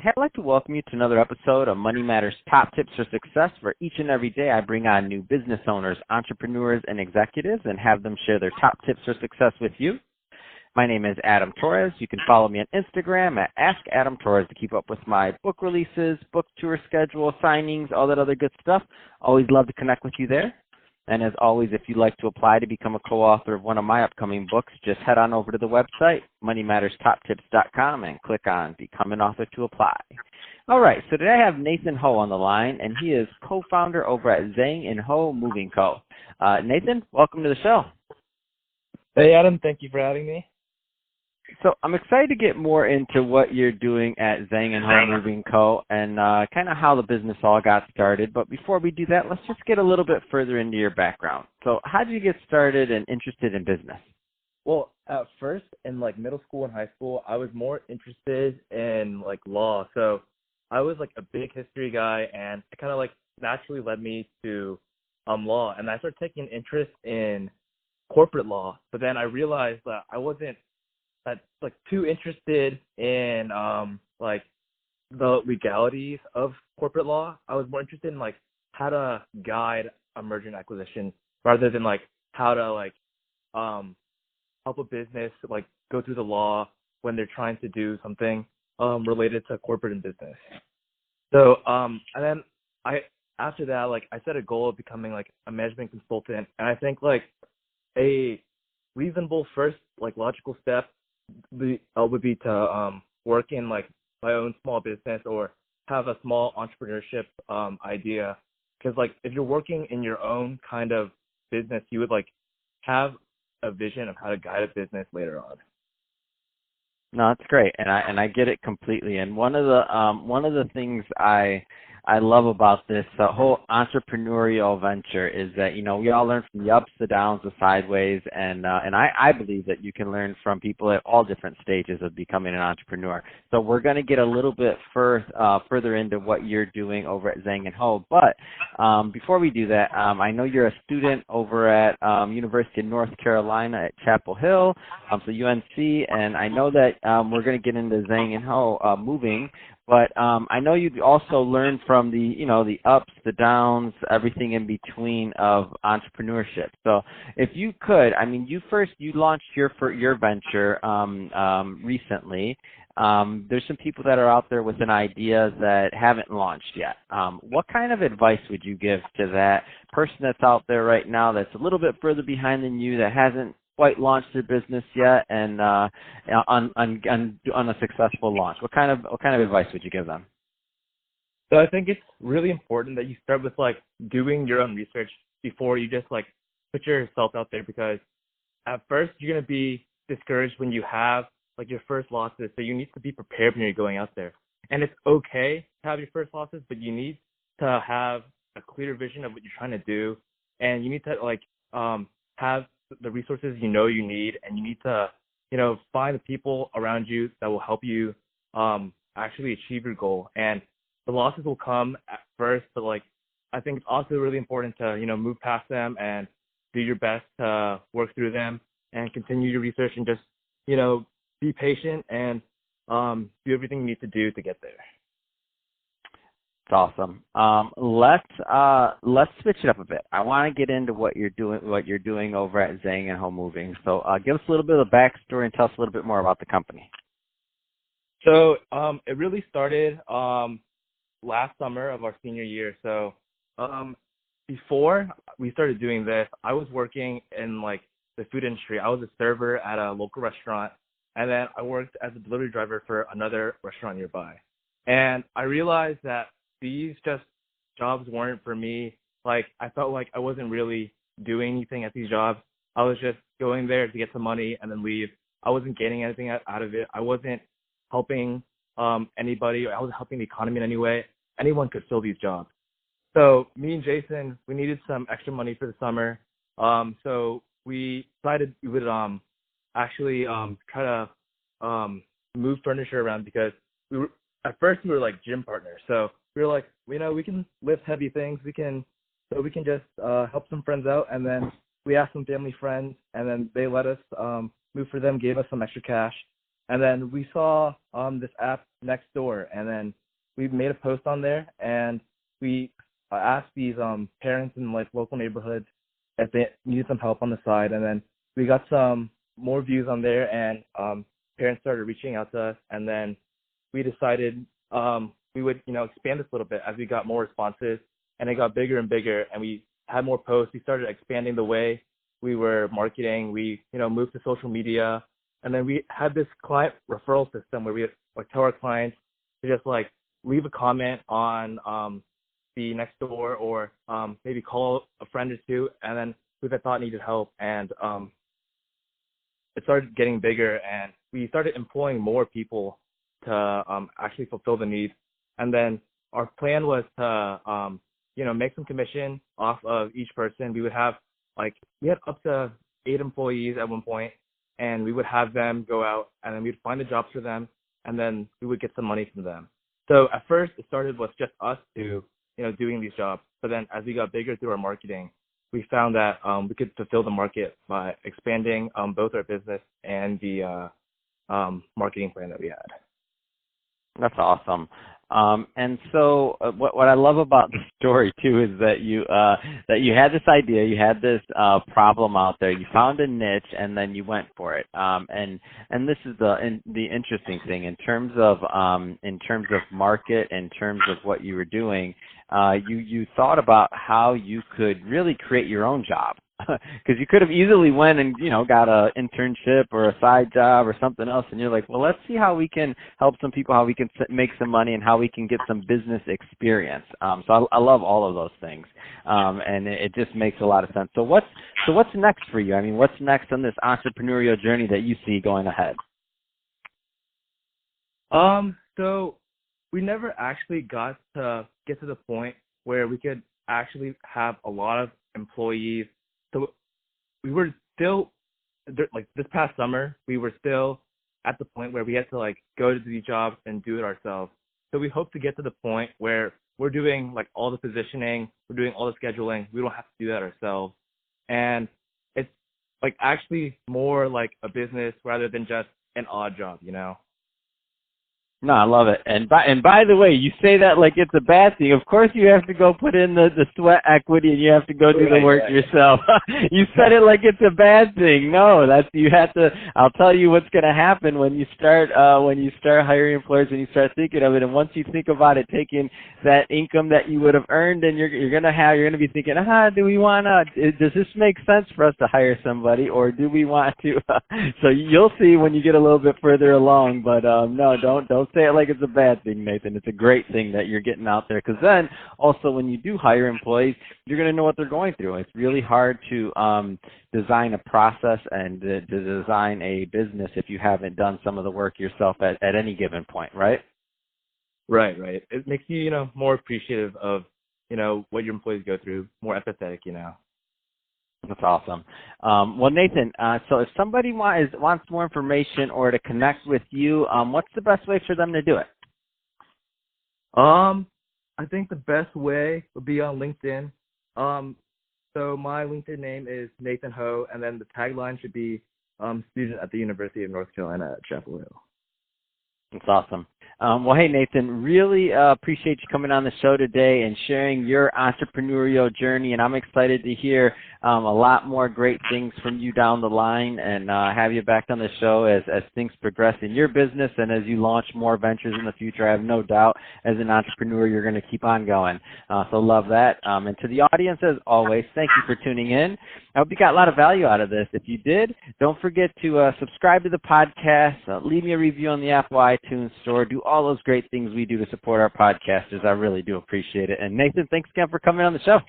Hey, I'd like to welcome you to another episode of Money Matters Top Tips for Success, where each and every day I bring on new business owners, entrepreneurs, and executives and have them share their top tips for success with you. My name is Adam Torres. You can follow me on Instagram at AskAdamTorres to keep up with my book releases, book tour schedule, signings, all that other good stuff. Always love to connect with you there. And as always, if you'd like to apply to become a co-author of one of my upcoming books, just head on over to the website, moneymatterstoptips.com, and click on Become an Author to apply. All right, so today I have Nathan Ho on the line, and he is co-founder over at Zhang and Ho Moving Co. Nathan, welcome to the show. Hey, Adam. Thank you for having me. So I'm excited to get more into what you're doing at Zhang and Ho Moving Co. and kind of how the business all got started. But before we do that, let's just get a little bit further into your background. So how did you get started and interested in business? Well, at first in middle school and high school, I was more interested in law. So I was a big history guy, and it kind of naturally led me to law. And I started taking an interest in corporate law. But then I realized that I wasn't too interested in the legalities of corporate law. I was more interested in how to guide a merger and acquisition rather than how to help a business go through the law when they're trying to do something related to corporate and business. So and then after that I set a goal of becoming a management consultant, and I think a reasonable first logical step would be to work in my own small business or have a small entrepreneurship idea, because if you're working in your own kind of business, you would have a vision of how to guide a business later on. No, that's great, and I get it completely. And one of the things I love about this whole entrepreneurial venture is that we all learn from the ups, the downs, the sideways, and I believe that you can learn from people at all different stages of becoming an entrepreneur. So we're going to get a little bit further into what you're doing over at Zhang and Ho. But before we do that, I know you're a student over at University of North Carolina at Chapel Hill, so UNC, and I know that we're going to get into Zhang and Ho moving. But I know you also learned from the ups, the downs, everything in between of entrepreneurship. So if you could, you launched your venture recently. There's some people that are out there with an idea that haven't launched yet. What kind of advice would you give to that person that's out there right now that's a little bit further behind than you, that hasn't quite launched their business yet, and on a successful launch? What kind of advice would you give them? So I think it's really important that you start with doing your own research before you just put yourself out there, because at first you're going to be discouraged when you have your first losses. So you need to be prepared when you're going out there, and it's okay to have your first losses, but you need to have a clear vision of what you're trying to do, and you need to have the resources you need, and you need to find the people around you that will help you actually achieve your goal. And the losses will come at first, but I think it's also really important to move past them and do your best to work through them and continue your research, and just be patient and do everything you need to do to get there. It's awesome. Let's switch it up a bit. I want to get into what you're doing over at Zhang and Ho Moving. So give us a little bit of the backstory and tell us a little bit more about the company. So it really started last summer of our senior year. So before we started doing this, I was working in the food industry. I was a server at a local restaurant, and then I worked as a delivery driver for another restaurant nearby. And I realized that these jobs weren't for me. I felt I wasn't really doing anything at these jobs. I was just going there to get some money and then leave. I wasn't getting anything out of it. I wasn't helping anybody. I wasn't helping the economy in any way. Anyone could fill these jobs. So me and Jason, we needed some extra money for the summer. So we decided we would actually try to move furniture around, because at first we were gym partners. So we were we can lift heavy things. We can just help some friends out. And then we asked some family friends, and then they let us move for them, gave us some extra cash. And then we saw this app next door, and then we made a post on there, and we asked these parents in like local neighborhoods if they needed some help on the side, and then we got some more views on there, and parents started reaching out to us, and then we decided we would expand this a little bit as we got more responses, and it got bigger and bigger, and we had more posts. We started expanding the way we were marketing. We moved to social media, and then we had this client referral system where we would tell our clients to just like leave a comment on the next door, or maybe call a friend or two, and then who they thought needed help. And it started getting bigger, and we started employing more people to actually fulfill the needs. And then our plan was to make some commission off of each person. We had up to 8 employees at one point, and we would have them go out, and then we'd find the jobs for them, and then we would get some money from them. So at first it started with just us two doing these jobs, but then as we got bigger through our marketing, we found that we could fulfill the market by expanding both our business and the marketing plan that we had. That's awesome. And so what I love about the story too is that you had this idea, you had this problem out there, you found a niche, and then you went for it. And this is the interesting thing in terms of market, in terms of what you were doing. You thought about how you could really create your own job. Because you could have easily went and got a internship or a side job or something else, and you're like, well, let's see how we can help some people, how we can make some money, and how we can get some business experience. So I love all of those things, and it just makes a lot of sense. So what's next for you? I mean, what's next on this entrepreneurial journey that you see going ahead? So we never actually got to get to the point where we could actually have a lot of employees. So we were still, like this past summer, we were still at the point where we had to like go to these jobs and do it ourselves. So we hope to get to the point where we're doing like all the positioning, we're doing all the scheduling. We don't have to do that ourselves. And it's like actually more like a business rather than just an odd job, No, I love it. And by the way, you say that like it's a bad thing. Of course you have to go put in the sweat equity, and you have to go do the work yourself. You said it like it's a bad thing. No, you have to. I'll tell you what's going to happen when you start hiring employees, and you start thinking of it. And once you think about it, taking that income that you would have earned, and you're going to be thinking, do we want to? Does this make sense for us to hire somebody, or do we want to? So you'll see when you get a little bit further along. But no, don't say it like it's a bad thing, Nathan. It's a great thing that you're getting out there, because then also when you do hire employees, you're going to know what they're going through. It's really hard to design a process and to design a business if you haven't done some of the work yourself at any given point, right? Right. It makes you, more appreciative of, what your employees go through, more empathetic, That's awesome. Well, Nathan, so if somebody wants more information or to connect with you, what's the best way for them to do it? I think the best way would be on LinkedIn. So my LinkedIn name is Nathan Ho, and then the tagline should be student at the University of North Carolina at Chapel Hill. That's awesome. Well, hey, Nathan, really appreciate you coming on the show today and sharing your entrepreneurial journey, and I'm excited to hear a lot more great things from you down the line, and have you back on the show as things progress in your business and as you launch more ventures in the future. I have no doubt as an entrepreneur you're going to keep on going. So love that. And to the audience, as always, thank you for tuning in. I hope you got a lot of value out of this. If you did, don't forget to subscribe to the podcast, leave me a review on the Apple iTunes Store, do all those great things we do to support our podcasters. I really do appreciate it. And Nathan, thanks again for coming on the show.